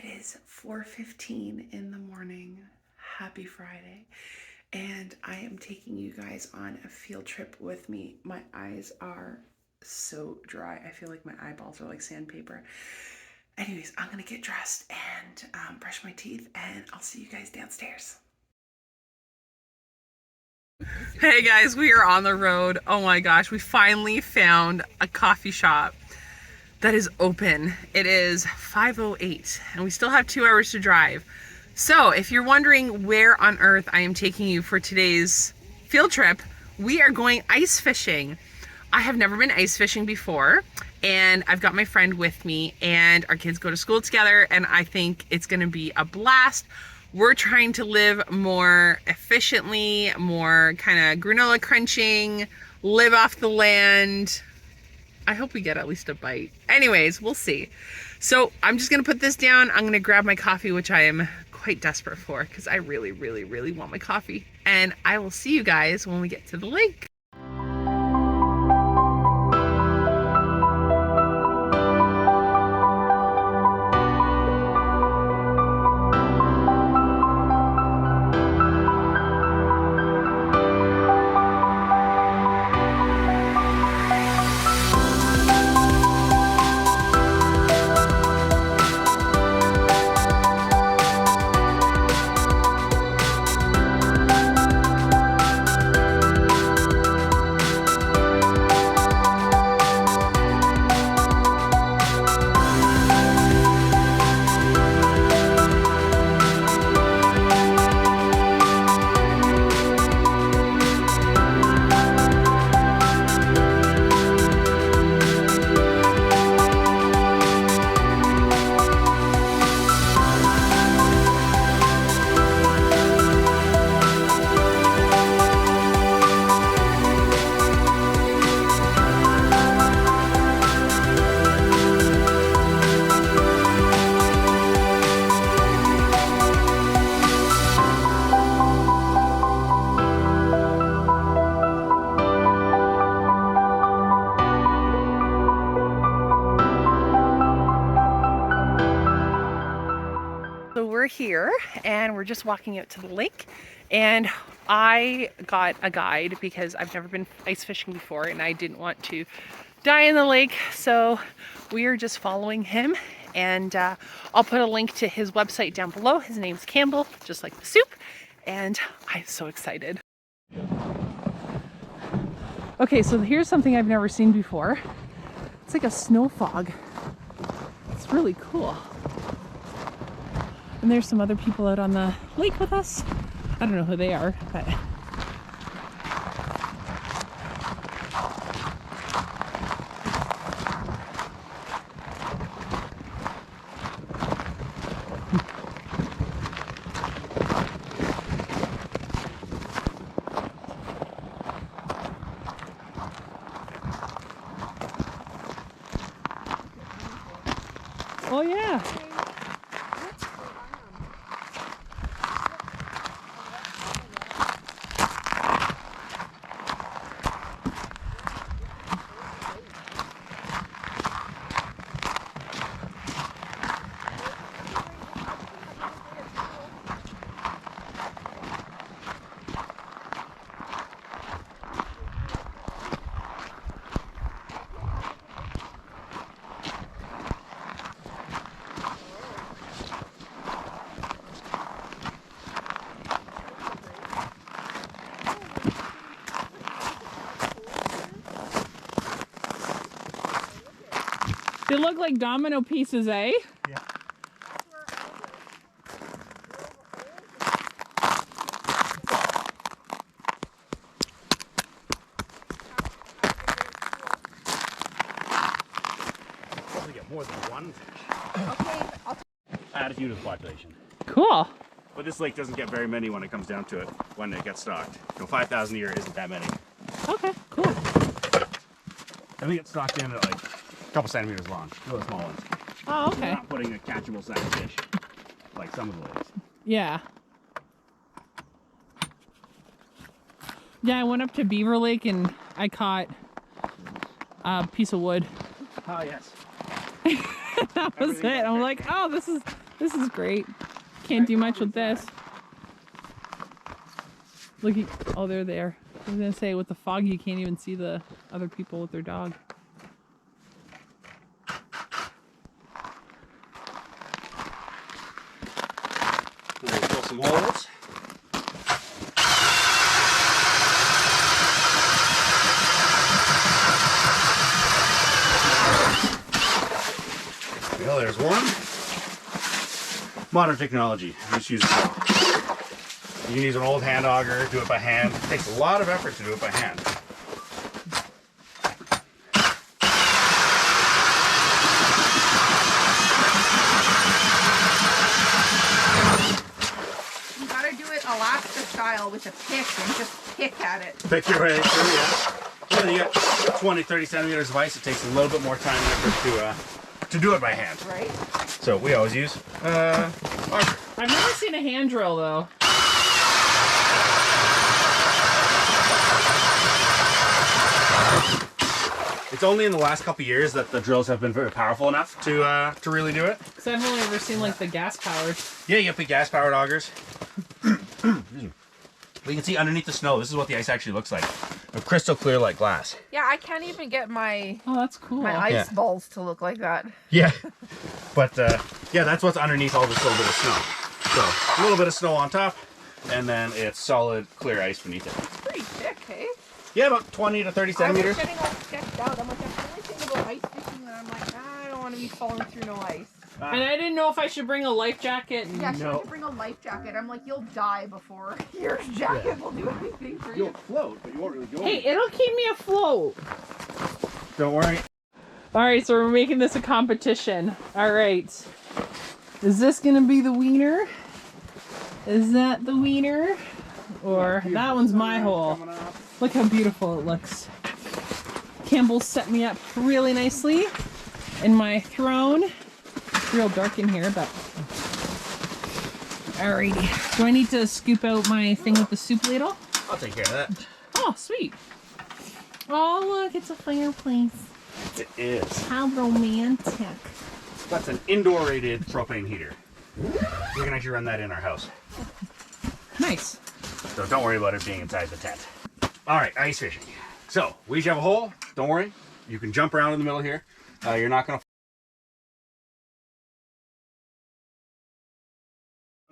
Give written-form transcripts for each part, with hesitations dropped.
is 4:15 in the morning. Happy Friday. And I am taking you guys on a field trip with me. My eyes are so dry. I feel like my eyeballs are like sandpaper. Anyways, I'm gonna get dressed and brush my teeth, and I'll see you guys downstairs. Hey guys, we are on the road. Oh my gosh, we finally found a coffee shop that is open. It is 5:08 and we still have 2 hours to drive. So if you're wondering where on earth I am taking you for today's field trip, we are going ice fishing. I have never been ice fishing before, and I've got my friend with me, and our kids go to school together, and I think it's gonna be a blast. We're trying to live more efficiently, more kind of granola crunching, live off the land. I hope we get at least a bite. Anyways, we'll see. So I'm just gonna put this down. I'm gonna grab my coffee, which I am quite desperate for because I really, really, really want my coffee. And I will see you guys when we get to the lake. So we're here and we're just walking out to the lake, and I got a guide because I've never been ice fishing before and I didn't want to die in the lake. So we are just following him, and I'll put a link to his website down below. His name's Campbell, just like the soup, and I'm so excited. Okay, so here's something I've never seen before. It's like a snow fog. It's really cool. And there's some other people out on the lake with us. I don't know who they are, but oh yeah. They look like domino pieces, eh? Yeah. Probably get more than one fish. Okay. Attitude of population. Cool. But this lake doesn't get very many when it comes down to it, when it gets stocked. 5,000 a year isn't that many. Okay, cool. I think it's stocked in at like a couple centimeters long, really small ones. Oh, okay. We're not putting a catchable size fish like some of the lakes. Yeah. Yeah, I went up to Beaver Lake and I caught a piece of wood. Oh, yes. That was it. I'm like, oh, this is This is great. Can't do much with this. Look, oh, they're there. I was gonna say, with the fog, you can't even see the other people with their dog. We'll drill some holes. Well, there's one. Modern technology. Just use it. You can use an old hand auger, do it by hand. It takes a lot of effort to do it by hand. You gotta do it Alaska style with a pick and just pick at it. Pick your way through, yeah. When you get 20, 30 centimeters of ice, it takes a little bit more time and effort to do it by hand. Right? So we always use auger. I've never seen a hand drill though. It's only in the last couple of years that the drills have been very powerful enough to really do it. Because I've only ever seen like the gas powered. Yeah, you have big gas powered augers. We can see underneath the snow. This is what the ice actually looks like. A crystal clear like glass. Yeah, I can't even get my Oh, that's cool. ice balls to look like that. Yeah, but yeah, that's what's underneath all this little bit of snow. So a little bit of snow on top, and then it's solid clear ice beneath it. It's pretty thick, hey? Yeah, about 20 to 30 centimeters. I was getting all sketched out. I'm like, that's the only thing about ice fishing that I'm like, I don't want to be falling through no ice. And I didn't know if I should bring a life jacket. And Yeah, she had to bring a life jacket. I'm like, you'll die before your jacket will do anything for you. You'll float, but you won't really go. Hey, it'll keep me afloat. Don't worry. All right, so we're making this a competition. All right. Is this going to be the wiener? Is that the wiener? Or that one's my hole. Look how beautiful it looks. Campbell set me up really nicely in my throne. It's real dark in here, but... Alrighty. Do I need to scoop out my thing with the soup ladle? I'll take care of that. Oh, sweet. Oh, look, it's a fireplace. It is. How romantic. That's an indoor rated propane heater. We can actually run that in our house. Nice. So don't worry about it being inside the tent. All right, ice fishing. So we each have a hole. Don't worry. You can jump around in the middle here. You're not going to...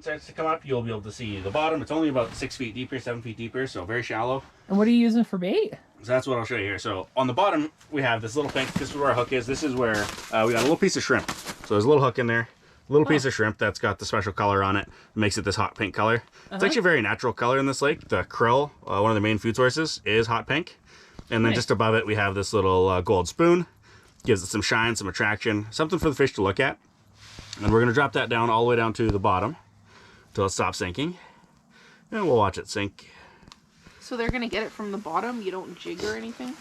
starts to come up, you'll be able to see the bottom. It's only about 6 feet deeper, 7 feet deeper, so very shallow. And what are you using for bait? So that's what I'll show you here. So on the bottom, we have this little pink. This is where our hook is. This is where we got a little piece of shrimp. So there's a little hook in there, a little piece of shrimp that's got the special color on it. It makes it this hot pink color. It's actually a very natural color in this lake. The krill, one of the main food sources, is hot pink. And then just above it, we have this little gold spoon. Gives it some shine, some attraction, something for the fish to look at. And we're gonna drop that down all the way down to the bottom until it stops sinking. And we'll watch it sink. So they're gonna get it from the bottom? You don't jig or anything?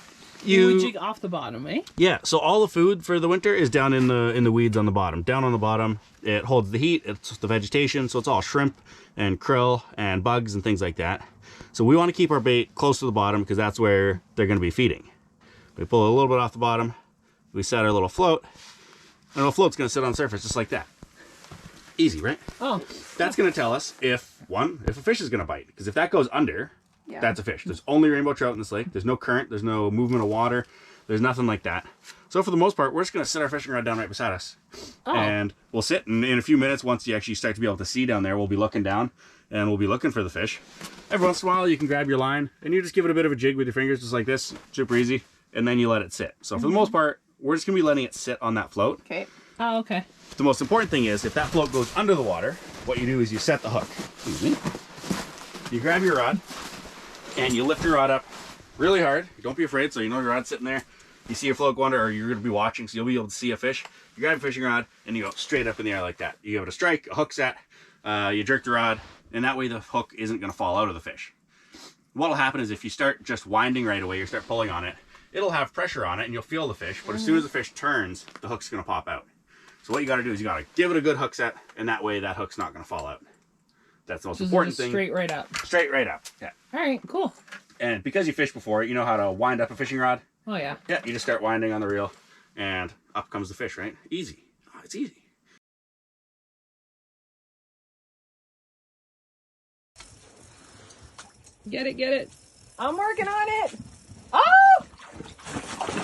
You jig off the bottom, eh? Yeah, so all the food for the winter is down in the weeds on the bottom. Down on the bottom, it holds the heat, it's the vegetation, so it's all shrimp and krill and bugs and things like that. So we want to keep our bait close to the bottom because that's where they're going to be feeding. We pull a little bit off the bottom, we set our little float, and the float's going to sit on the surface just like that. Easy, right? Oh. That's going to tell us if a fish is going to bite. Because if that goes under, that's a fish. There's only rainbow trout in this lake. There's no current. There's no movement of water. There's nothing like that. So for the most part, we're just going to set our fishing rod down right beside us. Oh. And we'll sit, and in a few minutes, once you actually start to be able to see down there, we'll be looking down, and we'll be looking for the fish. Every once in a while, you can grab your line, and you just give it a bit of a jig with your fingers, just like this. Super easy. And then you let it sit. So for the most part, we're just going to be letting it sit on that float. Okay. Oh, okay. The most important thing is, if that float goes under the water, what you do is you set the hook. Excuse me. You grab your rod, and you lift your rod up really hard. Don't be afraid, so you know your rod's sitting there. You see your float go under, or you're going to be watching, so you'll be able to see a fish. You grab a fishing rod, and you go straight up in the air like that. You give it a strike, a hook set, you jerk the rod, and that way the hook isn't going to fall out of the fish. What'll happen is if you start just winding right away, you start pulling on it, it'll have pressure on it, and you'll feel the fish, but as soon as the fish turns, the hook's going to pop out. So what you got to do is you got to give it a good hook set, and that way that hook's not going to fall out. That's the most important thing. Straight right up. Straight right up. Yeah. All right, cool. And because you fished before, you know how to wind up a fishing rod? Oh, yeah. Yeah, you just start winding on the reel, and up comes the fish, right? Easy. Oh, it's easy. Get it, get it. I'm working on it. Oh!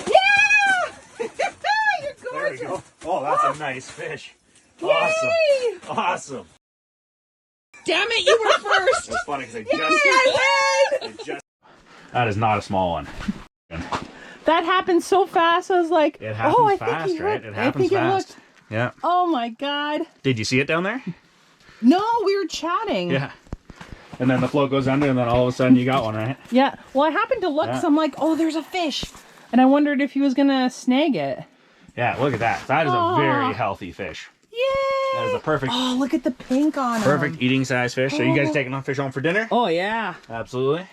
Yeah! You're There gorgeous. we go. Oh, that's a nice fish. Yay! Awesome. Awesome. Damn it, you were first. It's funny because I Yay, I win! That is not a small one. That happened so fast. I was like, It happens oh, I fast, think he right? hooked. It I happens think it fast. hooked. Yeah. Oh my God. Did you see it down there? No, we were chatting. Yeah. And then the float goes under, and then all of a sudden you got one, right? Yeah. Well, I happened to look, Yeah. so I'm like, oh, there's a fish. And I wondered if he was going to snag it. Yeah, look at that. That is a very healthy fish. Yay! That is a perfect, Oh, look at the pink on perfect him. eating size fish. So you guys taking on fish home for dinner? Oh, yeah. Absolutely.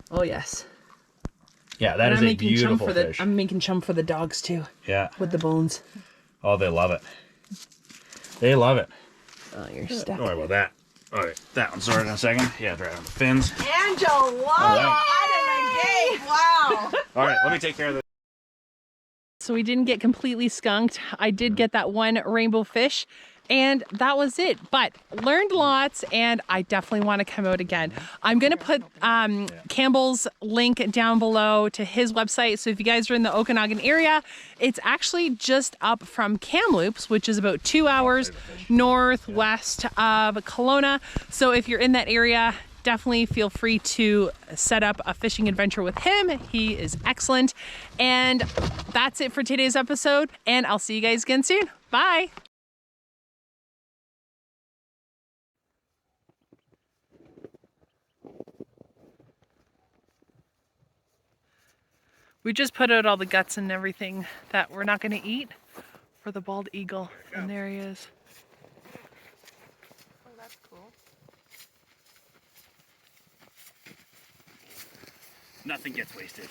Oh, yes. Yeah, that And is I'm a making chum beautiful for the, fish. I'm making chum for the dogs, too, Yeah. with the bones. Oh, they love it. They love it. Oh, you're stuck. Don't worry about that. All right, that one's sorted in a second. Yeah, try it on the fins. Angela, right. out of the gate. Wow. All right, let me take care of this. So we didn't get completely skunked. I did get that one rainbow fish, and that was it. But learned lots, and I definitely want to come out again. I'm going to put Campbell's link down below to his website. So if you guys are in the Okanagan area, it's actually just up from Kamloops, which is about 2 hours northwest of Kelowna. So if you're in that area, definitely feel free to set up a fishing adventure with him. He is excellent. And that's it for today's episode. And I'll see you guys again soon. Bye. We just put out all the guts and everything that we're not going to eat for the bald eagle. And there he is. Oh, that's cool. Nothing gets wasted.